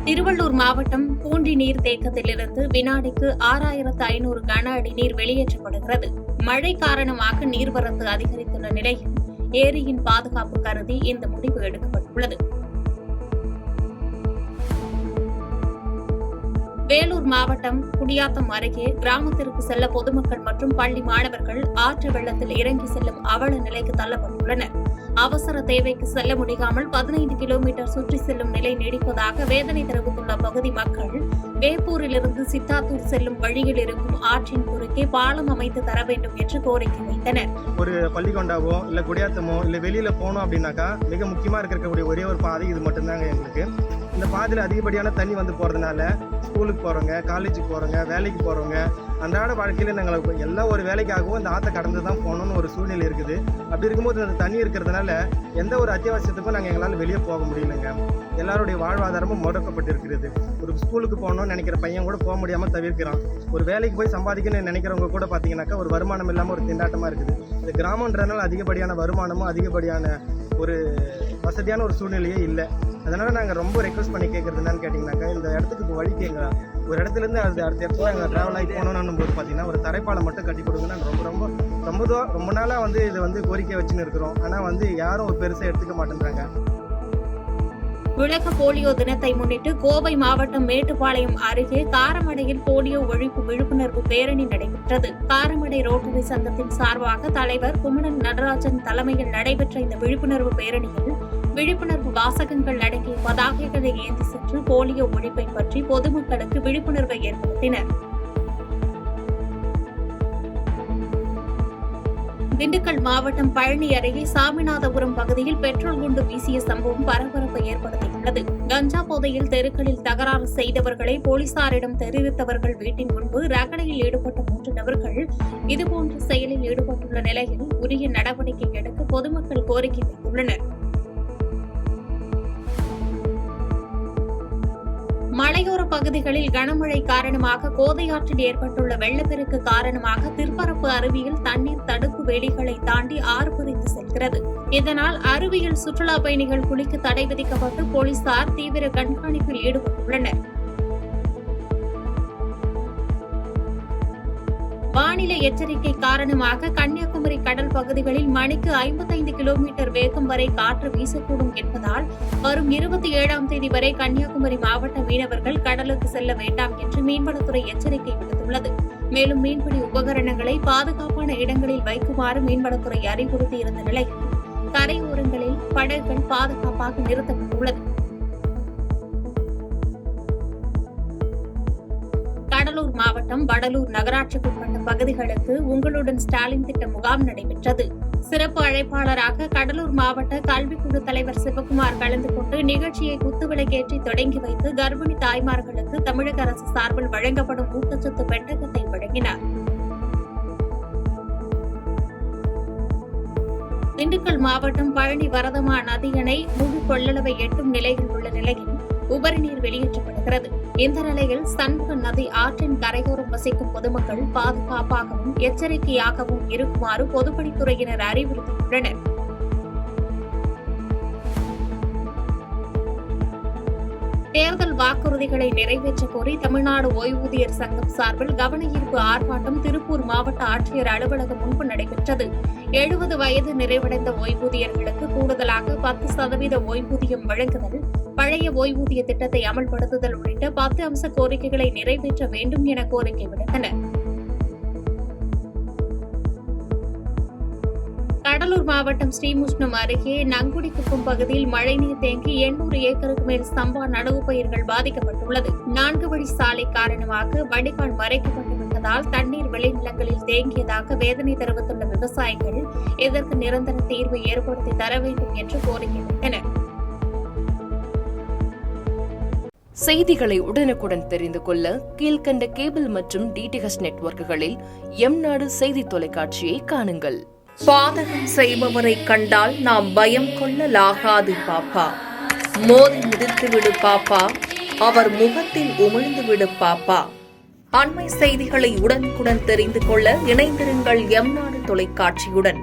திருவள்ளூர் மாவட்டம் பூண்டி நீர் தேக்கத்திலிருந்து வினாடிக்கு 6500 கன அடி நீர் வெளியேற்றப்படுகிறது. மழை காரணமாக நீர்வரத்து அதிகரித்துள்ள நிலையில் ஏரியின் பாதுகாப்பு கருதி இந்த முடிவு எடுக்கப்பட்டுள்ளது. வேலூர் மாவட்டம் குடியாத்தம் அருகே கிராமத்திற்கு செல்ல பொதுமக்கள் மற்றும் பள்ளி மாணவர்கள் ஆற்று வெள்ளத்தில் இறங்கி செல்லும் அவல நிலைக்கு தள்ளப்பட்டுள்ளனர். அவசர தேவைக்கு செல்ல முடியாமல் 15 கிலோமீட்டர் சுற்றி செல்லும் நிலை நீடிப்பதாக வேதனை தெரிவித்துள்ள பகுதி மக்கள் வேப்பூரிலிருந்து சித்தாத்தூர் செல்லும் வழியில் இருக்கும் ஆற்றின் குறுக்கே பாலம் அமைத்து தர வேண்டும் என்று கோரிக்கை வைத்தனர். ஒரு பள்ளிக்கொண்டாவோ இல்ல குடியாத்தமோ இல்ல வெளியில போனோம் அப்படின்னாக்கா மிக முக்கியமா இருக்கக்கூடிய ஒரே ஒரு பாதை இது மட்டும்தாங்க எங்களுக்கு. இந்த பாதையில் அதிகப்படியான தண்ணி வந்து போகிறதுனால ஸ்கூலுக்கு போகிறவங்க, காலேஜுக்கு போகிறவங்க, வேலைக்கு போகிறவங்க, அன்றாட வாழ்க்கையில் நாங்கள் எல்லா ஒரு வேலைக்காகவும் இந்த ஆற்றை கடந்து தான் போகணும்னு ஒரு சூழ்நிலை இருக்குது. அப்படி இருக்கும்போது அந்த தண்ணி இருக்கிறதுனால எந்த ஒரு அத்தியாவசியத்துக்கும் நாங்கள் எங்களால் வெளியே போக முடியலைங்க. எல்லாருடைய வாழ்வாதாரமும் முடக்கப்பட்டு இருக்கிறது. ஒரு ஸ்கூலுக்கு போகணும்னு நினைக்கிற பையன் கூட போக முடியாமல் தவிர்க்கிறான். ஒரு வேலைக்கு போய் சம்பாதிக்கணும்னு நினைக்கிறவங்க கூட பார்த்தீங்கன்னாக்கா ஒரு வருமானம் இல்லாமல் ஒரு திண்டாட்டமாக இருக்குது. இந்த கிராமன்றதுனால அதிகப்படியான வருமானமும் அதிகப்படியான ஒரு வசதியான ஒரு சூழ்நிலையே இல்லை. அதனால் நாங்கள் ரொம்ப ரெக்வஸ்ட் பண்ணி கேட்குறது என்னன்னு கேட்டிங்கனாக்கா, இந்த இடத்துக்கு இப்போ வழி கேங்க ஒரு இடத்துலேருந்து அடுத்த இடத்துல நாங்கள் ட்ராவல் ஆகி போகணுன்னு போது பார்த்தீங்கன்னா ஒரு தரைப்பாலம் மட்டும் கட்டி கொடுங்கன்னு ரொம்ப நாளாக வந்து இதை வந்து கோரிக்கை வச்சுன்னு இருக்கிறோம். ஆனால் யாரும் ஒரு பெருசாக எடுத்துக்க மாட்டேங்கிறாங்க. உலக போலியோ தினத்தை முன்னிட்டு கோவை மாவட்டம் மேட்டுப்பாளையம் அருகே காரமடையில் போலியோ ஒழிப்பு விழிப்புணர்வு பேரணி நடைபெற்றது. காரமடை ரோட்டரி சங்கத்தின் சார்பாக தலைவர் குமணன் நடராஜன் தலைமையில் நடைபெற்ற இந்த விழிப்புணர்வு பேரணியில் விழிப்புணர்வு வாசகங்கள் அடங்கிய பதாகைகளை ஏந்தி சென்று போலியோ ஒழிப்பை பற்றி பொதுமக்களுக்கு விழிப்புணர்வை ஏற்படுத்தினர். திண்டுக்கல் மாவட்டம் பழனி அருகே சாமிநாதபுரம் பகுதியில் பெட்ரோல் குண்டு வீசிய சம்பவம் பரபரப்பை ஏற்படுத்தியுள்ளது. கஞ்சா போதையில் தெருக்களில் தகராறு செய்தவர்களை போலீசாரிடம் தெரிவித்தவர்கள் வீட்டின் முன்பு ரகளையில் ஈடுபட்ட 3 நபர்கள் இதுபோன்ற செயலில் ஈடுபட்டுள்ள நிலையில் உரிய நடவடிக்கை எடுக்க பொதுமக்கள் கோரிக்கை வைத்துள்ளனர். மலையோர பகுதிகளில் கனமழை காரணமாக கோதையாற்றில் ஏற்பட்டுள்ள வெள்ளப்பெருக்கு காரணமாக திருப்பரப்பு அருவியில் தண்ணீர் தடுப்பு வேலிகளை தாண்டி ஆர்ப்பரித்து செல்கிறது. இதனால் அருவியில் சுற்றுலா பயணிகள் குளிக்க தடை விதிக்கப்பட்டு போலீசார் தீவிர கண்காணிப்பில் ஈடுபட்டுள்ளனர். வானிலை எச்சரிக்கை காரணமாக கன்னியாகுமரி கடல் பகுதிகளில் மணிக்கு 55 கிலோமீட்டர் வேகம் வரை காற்று வீசக்கூடும் என்பதால் வரும் 27ஆம் தேதி வரை கன்னியாகுமரி மாவட்ட மீனவர்கள் கடலுக்கு செல்ல வேண்டாம் என்று மீன்வளத்துறை எச்சரிக்கை விடுத்துள்ளது. மேலும் மீன்பிடி உபகரணங்களை பாதுகாப்பான இடங்களில் வைக்குமாறு மீன்வளத்துறை அறிவுறுத்தியிருந்த நிலையில் கரையோரங்களில் படகுகள் பாதுகாப்பாக நிறுத்தப்பட்டுள்ளது. கடலூர் மாவட்டம் வடலூர் நகராட்சிக்குட்பட்ட பகுதிகளுக்கு உங்களுடன் ஸ்டாலின் திட்ட முகாம் நடைபெற்றது. சிறப்பு அழைப்பாளராக கடலூர் மாவட்ட கல்விக்குழு தலைவர் சிவகுமார் கலந்து கொண்டு நிகழ்ச்சியை குத்துவிளக்கேற்றி தொடங்கி வைத்து கர்ப்பிணி தாய்மார்களுக்கு தமிழக அரசு சார்பில் வழங்கப்படும் ஊட்டச்சத்து பெட்டகத்தை வழங்கினார். திண்டுக்கல் மாவட்டம் பழனி வரதமா நதி அணை முழு கொள்ளளவை எட்டும் நிலையில் உள்ள நிலையில் உபரி நீர் வெளியேற்றப்படுகிறது. இந்த நிலையில் சண்முக நதி ஆற்றின் கரையோரம் வசிக்கும் பொதுமக்கள் பாதுகாப்பாகவும் எச்சரிக்கையாகவும் இருக்குமாறு பொதுப்பணித்துறையினர் அறிவுறுத்தியுள்ளனர். தேர்தல் வாக்குறுதிகளை நிறைவேற்ற கோரி தமிழ்நாடு ஓய்வூதியர் சங்கம் சார்பில் கவனஈர்ப்பு ஆர்ப்பாட்டம் திருப்பூர் மாவட்ட ஆட்சியர் அலுவலகம் முன்பு நடைபெற்றது. 70 வயது நிறைவடைந்த ஓய்வூதியர்களுக்கு கூடுதலாக 10% ஓய்வூதியம் வழங்குதல், பழைய ஓய்வூதிய திட்டத்தை அமல்படுத்துதல் உள்ளிட்ட 10 அம்ச கோரிக்கைகளை நிறைவேற்ற வேண்டும் என கோரிக்கை விடுத்தனர். கடலூர் மாவட்டம் ஸ்ரீமுஷ்ணம் அருகே நங்குடிக்குப்பம் பகுதியில் மழைநீர் தேங்கி 800 ஏக்கருக்கு மேல் சம்பா நடவு பயிர்கள் பாதிக்கப்பட்டுள்ளது. 4 வழி சாலை காரணமாக வடிகால் மறைக்கப்பட்டுவிட்டதால் தண்ணீர் விளைநிலங்களில் தேங்கியதாக வேதனை தெரிவித்துள்ள விவசாயிகள் இதற்கு நிரந்தர தீர்வு ஏற்படுத்தி தர வேண்டும் என்று கோரிக்கை விடுத்தனர். செய்திகளை உடனுக்குடன் தெரிந்து கொள்ள கீழ்கண்ட கேபிள் மற்றும் டிடிஎச் நெட்வொர்க்குகளில் எம்நாடு செய்தி தொலைக்காட்சியை காணுங்கள். பாதகம் செய்பவரை கண்டால் நாம் பயம் கொள்ளலாகாது பாப்பா. மோதி மிதித்துவிடு பாப்பா, அவர் முகத்தில் உமிழ்ந்துவிடு பாப்பா. அண்மை செய்திகளை உடனுக்குடன் தெரிந்து கொள்ள இணைந்திருங்கள் எம்நாடு தொலைக்காட்சியுடன்.